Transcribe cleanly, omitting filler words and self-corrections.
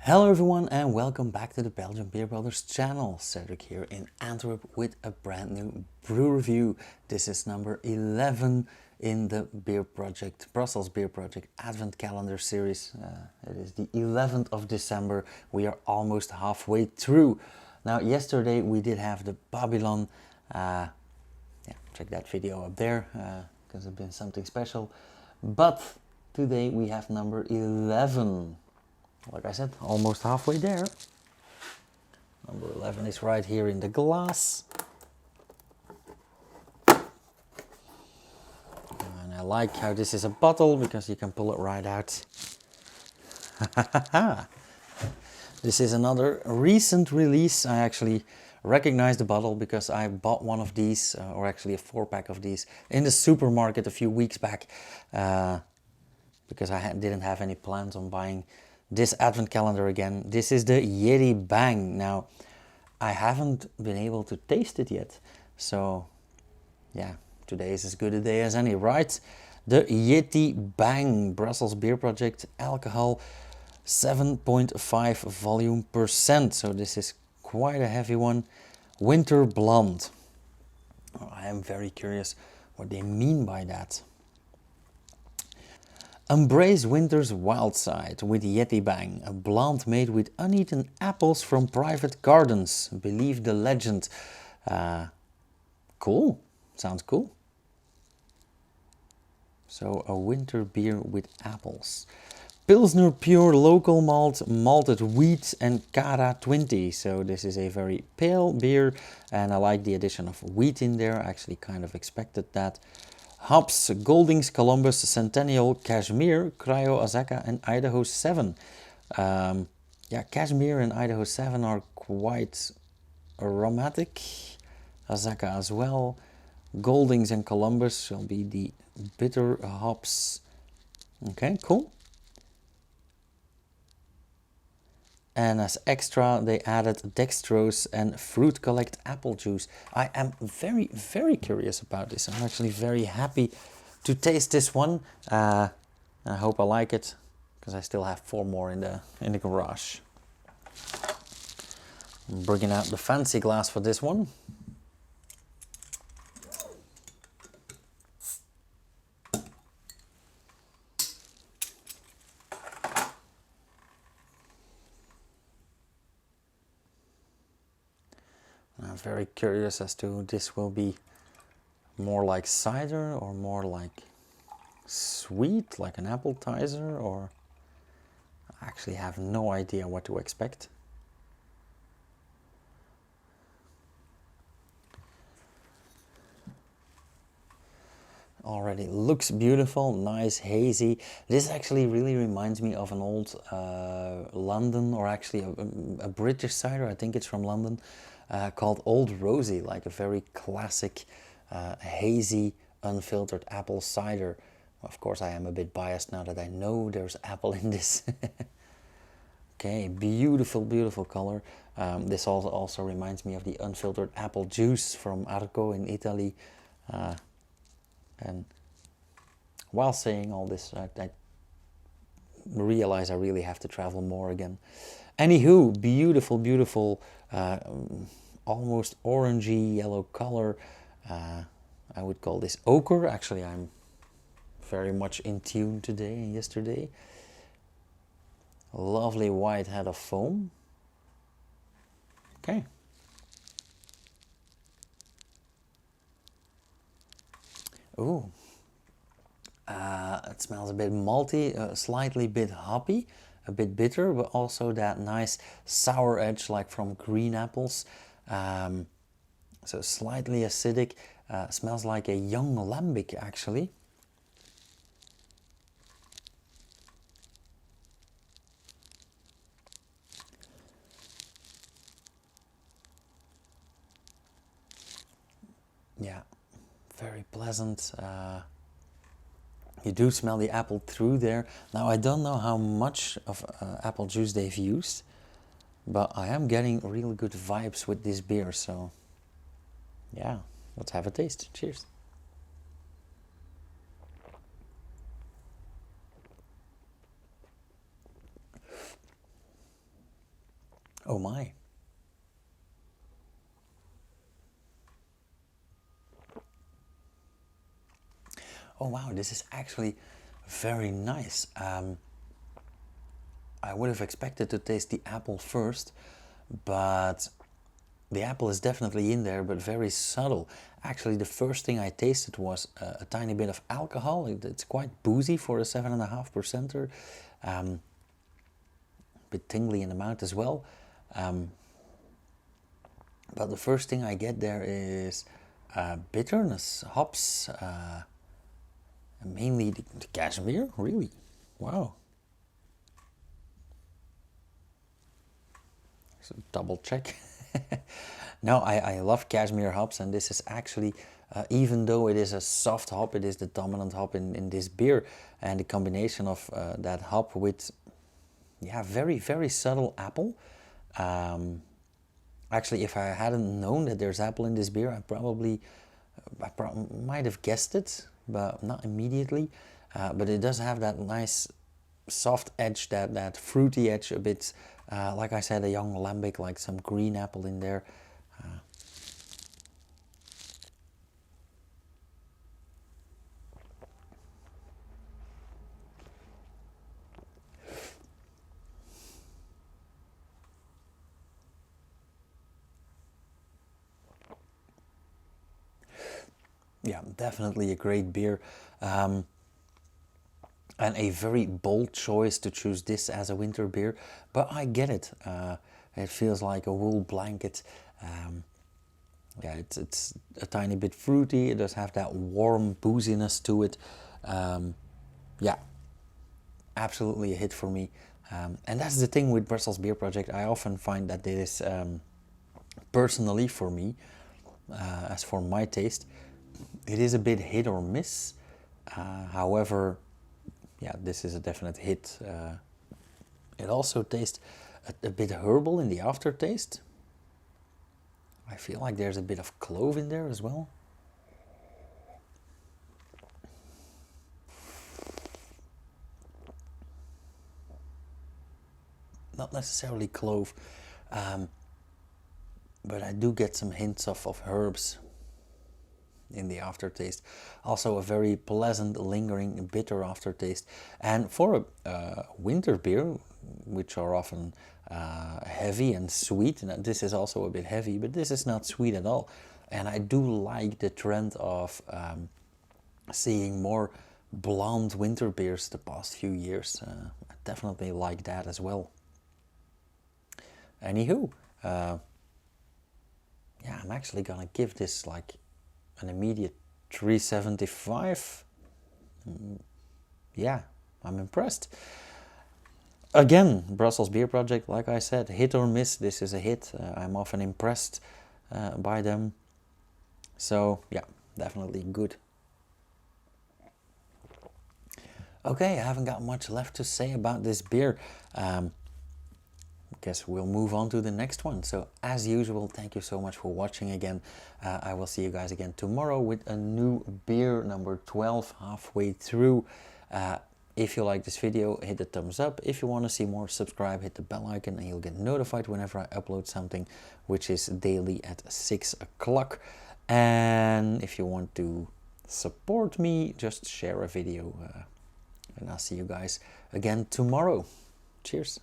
Hello everyone and welcome back to the Belgian Beer Brothers channel. Cedric here in Antwerp with a brand new brew review. This is number 11 in the Beer Project, Brussels Beer Project Advent Calendar series. It is the 11th of December. We are almost halfway through. Now yesterday we did have the Babylon. Check that video up there because it's been something special. But today we have number 11. Like I said, almost halfway there. Number 11 is right here in the glass. And I like how this is a bottle because you can pull it right out. This is another recent release. I actually recognize the bottle because I bought one of these, or actually a 4-pack of these, in the supermarket a few weeks back. Because I didn't have any plans on buying this advent calendar again. This is the Yeti Bang. Now, I haven't been able to taste it yet. So, yeah, today is as good a day as any, right? The Yeti Bang, Brussels Beer Project, alcohol 7.5 volume percent. So this is quite a heavy one. Winter Blonde. I am very curious what they mean by that. Embrace winter's wild side with Yeti Bang, a blonde made with uneaten apples from private gardens. Believe the legend. Cool. Sounds cool. So a winter beer with apples. Pilsner Pure Local Malt, malted wheat and Cara 20. So this is a very pale beer and I like the addition of wheat in there. I actually kind of expected that. Hops, Goldings, Columbus, Centennial, Cashmere, Cryo, Azaka and Idaho 7. Cashmere and Idaho 7 are quite aromatic. Azaka as well. Goldings and Columbus will be the bitter hops. Okay, cool. And as extra, they added dextrose and fruit collect apple juice. I am very, very curious about this. I'm actually very happy to taste this one. I hope I like it because I still have 4 more in the garage. I'm bringing out the fancy glass for this one. I'm very curious as to this will be more like cider or more like sweet, like an appetizer, or I actually have no idea what to expect. Already looks beautiful, nice, hazy. This actually really reminds me of an old London, or actually a British cider, I think it's from London, called Old Rosie, like a very classic, hazy, unfiltered apple cider. Of course, I am a bit biased now that I know there's apple in this. Okay, beautiful, beautiful color. This also reminds me of the unfiltered apple juice from Arco in Italy. And while saying all this, I realize I really have to travel more again. Anywho, beautiful, beautiful, almost orangey yellow color. I would call this ochre. Actually, I'm very much in tune today and yesterday. Lovely white head of foam. Okay. Ooh. It smells a bit malty, slightly bit hoppy, a bit bitter, but also that nice sour edge like from green apples. So slightly acidic, smells like a young lambic actually. Yeah, very pleasant. You do smell the apple through there. Now I don't know how much of apple juice they've used, but I am getting real good vibes with this beer. So yeah, let's have a taste. Cheers. Oh my. Oh wow, this is actually very nice. I would have expected to taste the apple first, but the apple is definitely in there, but very subtle. Actually, the first thing I tasted was a tiny bit of alcohol. It's quite boozy for a 7.5%er. A bit tingly in the mouth as well. But the first thing I get there is bitterness, hops, mainly the cashmere, really. Wow. So double check. No, I love cashmere hops, and this is actually, even though it is a soft hop, it is the dominant hop in this beer, and the combination of that hop with, yeah, very, very subtle apple. Actually, if I hadn't known that there's apple in this beer, I might have guessed it, but not immediately. But it does have that nice soft edge, that fruity edge, a bit, like I said, a young lambic, like some green apple in there. Yeah, definitely a great beer. And a very bold choice to choose this as a winter beer, but I get it. It feels like a wool blanket. Yeah, it's a tiny bit fruity. It does have that warm booziness to it. Yeah, absolutely a hit for me. And that's the thing with Brussels Beer Project. I often find that this, personally for me, as for my taste, it is a bit hit or miss. However, yeah, this is a definite hit. It also tastes a bit herbal in the aftertaste. I feel like there's a bit of clove in there as well. Not necessarily clove, but I do get some hints of herbs in the aftertaste. Also a very pleasant, lingering, bitter aftertaste. And for a winter beer, which are often heavy and sweet, and this is also a bit heavy, but this is not sweet at all. And I do like the trend of seeing more blonde winter beers the past few years. I definitely like that as well. Anywho, yeah, I'm actually gonna give this like an immediate 3.75. Yeah, I'm impressed. Again, Brussels Beer Project, like I said, hit or miss. This is a hit. I'm often impressed by them. So yeah, definitely good. Okay, I haven't got much left to say about this beer. Guess we'll move on to the next one. So as usual, thank you so much for watching again. I will see you guys again tomorrow with a new beer, number 12, halfway through. If you like this video, hit the thumbs up. If you want to see more, subscribe, hit the bell icon, and you'll get notified whenever I upload something, which is daily at 6 o'clock. And if you want to support me, just share a video. And I'll see you guys again tomorrow. Cheers.